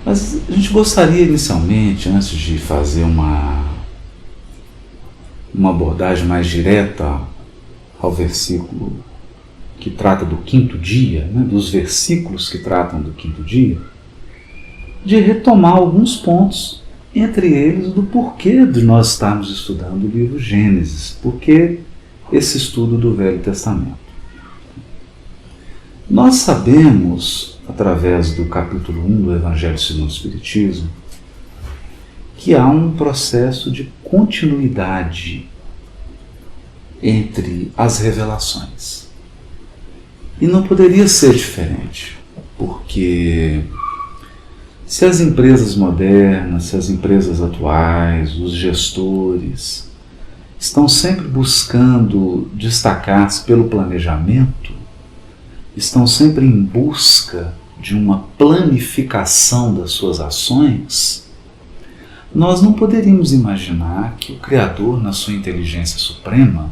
Mas a gente gostaria inicialmente, antes de fazer uma abordagem mais direta ao versículo que trata do quinto dia, né, dos versículos que tratam do quinto dia, de retomar alguns pontos, entre eles do porquê de nós estarmos estudando o livro Gênesis, porque esse estudo do Velho Testamento. Nós sabemos, através do capítulo 1 do Evangelho segundo o Espiritismo, que há um processo de continuidade entre as revelações. E não poderia ser diferente, porque se as empresas modernas, se as empresas atuais, os gestores, estão sempre buscando destacar-se pelo planejamento, estão sempre em busca de uma planificação das suas ações, nós não poderíamos imaginar que o Criador, na sua inteligência suprema,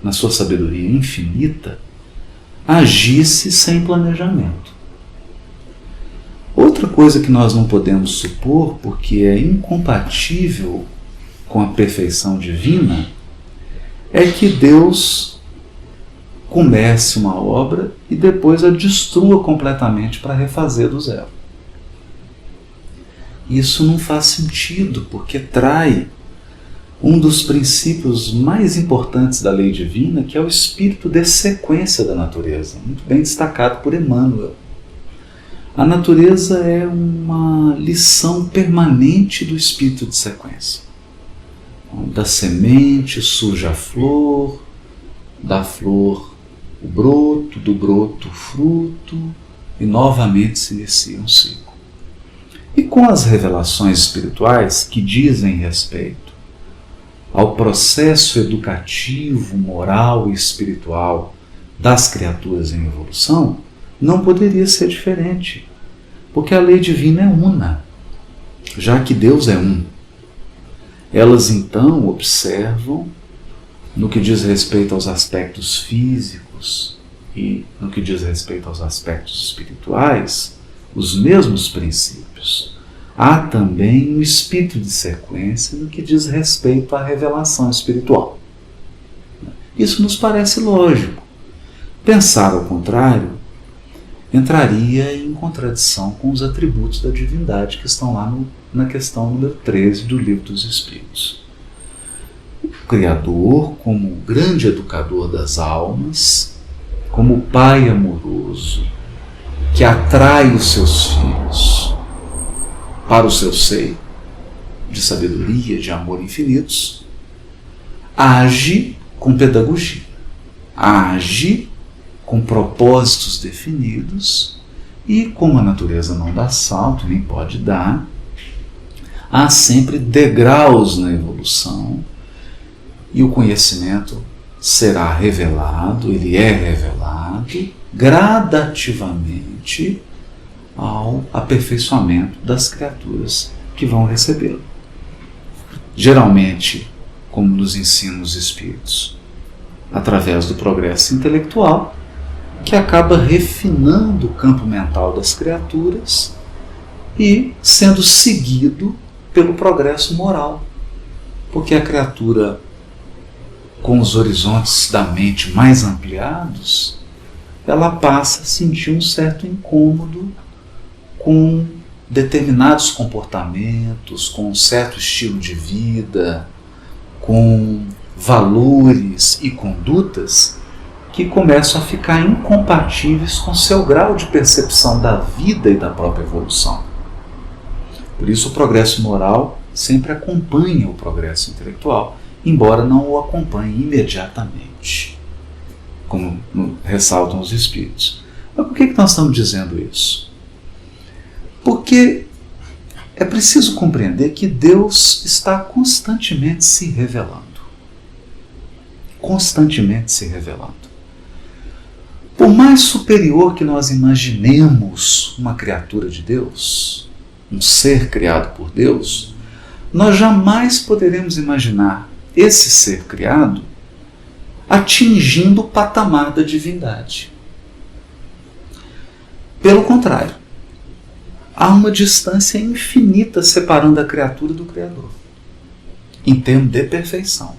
na sua sabedoria infinita, agisse sem planejamento. Outra coisa que nós não podemos supor, porque é incompatível com a perfeição divina, é que Deus comece uma obra e depois a destrua completamente para refazer do zero. Isso não faz sentido, porque trai um dos princípios mais importantes da lei divina, que é o espírito de sequência da natureza, muito bem destacado por Emmanuel. A natureza é uma lição permanente do espírito de sequência. Da semente surge a flor, da flor o broto, do broto o fruto, e novamente se inicia um ciclo. E com as revelações espirituais que dizem respeito ao processo educativo, moral e espiritual das criaturas em evolução, não poderia ser diferente, porque a lei divina é una, já que Deus é um. Elas então observam, no que diz respeito aos aspectos físicos e no que diz respeito aos aspectos espirituais, os mesmos princípios. Há também um espírito de sequência no que diz respeito à revelação espiritual. Isso nos parece lógico. Pensar ao contrário entraria em contradição com os atributos da divindade que estão lá na questão número 13 do Livro dos Espíritos. O Criador, como o grande educador das almas, como o Pai amoroso, que atrai os seus filhos para o seu seio de sabedoria, de amor infinitos, age com pedagogia, age com propósitos definidos e, como a natureza não dá salto, nem pode dar, há sempre degraus na evolução e o conhecimento será revelado, ele é revelado gradativamente ao aperfeiçoamento das criaturas que vão recebê-lo. Geralmente, como nos ensinam os espíritos, através do progresso intelectual, que acaba refinando o campo mental das criaturas e sendo seguido pelo progresso moral, porque a criatura, com os horizontes da mente mais ampliados, ela passa a sentir um certo incômodo com determinados comportamentos, com um certo estilo de vida, com valores e condutas que começam a ficar incompatíveis com seu grau de percepção da vida e da própria evolução. Por isso o progresso moral sempre acompanha o progresso intelectual, embora não o acompanhe imediatamente, como ressaltam os espíritos. Mas por que nós estamos dizendo isso? Porque é preciso compreender que Deus está constantemente se revelando. Constantemente se revelando. Por mais superior que nós imaginemos uma criatura de Deus, um ser criado por Deus, nós jamais poderemos imaginar esse ser criado atingindo o patamar da divindade. Pelo contrário, há uma distância infinita separando a criatura do Criador, em termos de perfeição.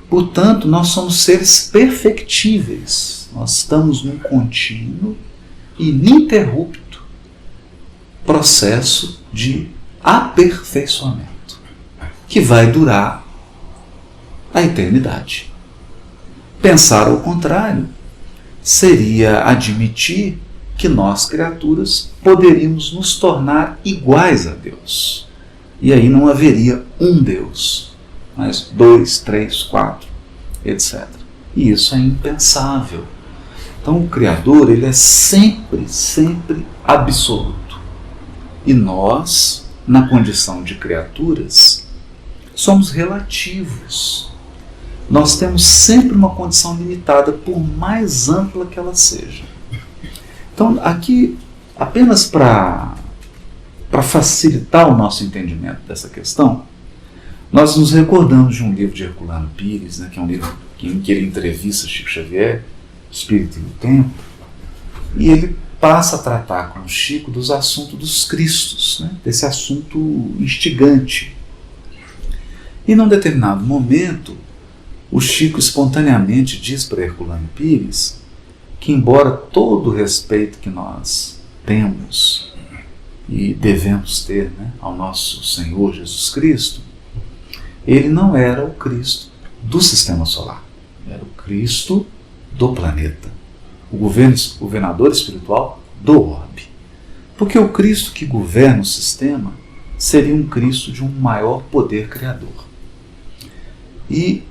Portanto, nós somos seres perfectíveis. Nós estamos num contínuo e ininterrupto processo de aperfeiçoamento, que vai durar a eternidade. Pensar ao contrário seria admitir que nós, criaturas, poderíamos nos tornar iguais a Deus. E aí não haveria um Deus, mas 2, 3, 4, etc. E isso é impensável. Então o Criador, ele é sempre, sempre absoluto. E nós, na condição de criaturas, somos relativos. Nós temos sempre uma condição limitada, por mais ampla que ela seja. Então, aqui, apenas para facilitar o nosso entendimento dessa questão, nós nos recordamos de um livro de Herculano Pires, né, que é um livro em que ele entrevista Chico Xavier, Espírito e o Tempo, e ele passa a tratar com o Chico dos assuntos dos Cristos, né, desse assunto instigante. E num determinado momento, o Chico espontaneamente diz para Herculano Pires que, embora todo o respeito que nós temos e devemos ter, né, ao nosso Senhor Jesus Cristo, ele não era o Cristo do sistema solar, era o Cristo do planeta, o governador espiritual do orbe. Porque o Cristo que governa o sistema seria um Cristo de um maior poder criador. E,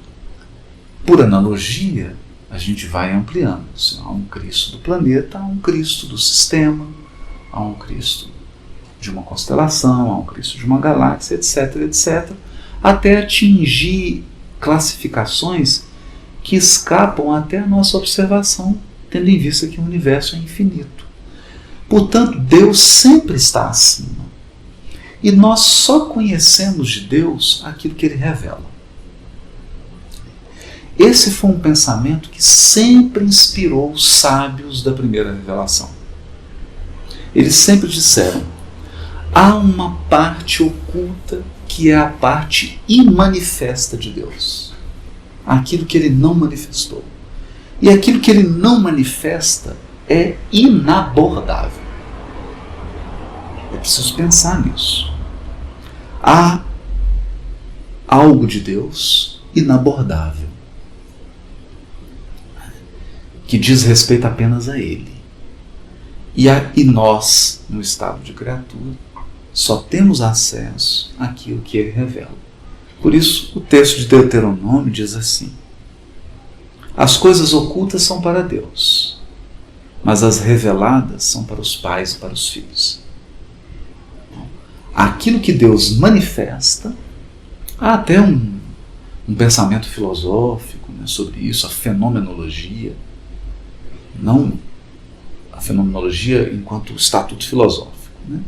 por analogia, a gente vai ampliando. Há um Cristo do planeta, há um Cristo do sistema, há um Cristo de uma constelação, há um Cristo de uma galáxia, etc., etc., até atingir classificações que escapam até a nossa observação, tendo em vista que o universo é infinito. Portanto, Deus sempre está acima. E nós só conhecemos de Deus aquilo que Ele revela. Esse foi um pensamento que sempre inspirou os sábios da primeira revelação. Eles sempre disseram: há uma parte oculta que é a parte imanifesta de Deus. Aquilo que Ele não manifestou. E aquilo que Ele não manifesta é inabordável. É preciso pensar nisso. Há algo de Deus inabordável, que diz respeito apenas a Ele. E nós, no estado de criatura, só temos acesso àquilo que Ele revela. Por isso, o texto de Deuteronômio diz assim: as coisas ocultas são para Deus, mas as reveladas são para os pais e para os filhos. Aquilo que Deus manifesta, há até um pensamento filosófico, né, sobre isso, a fenomenologia. Não a fenomenologia enquanto estatuto filosófico, né?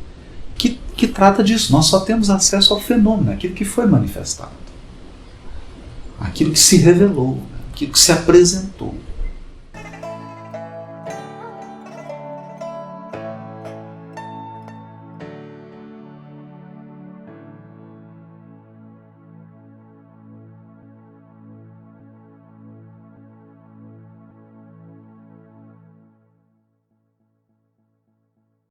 que trata disso. Nós só temos acesso ao fenômeno, aquilo que foi manifestado, aquilo que se revelou, aquilo que se apresentou.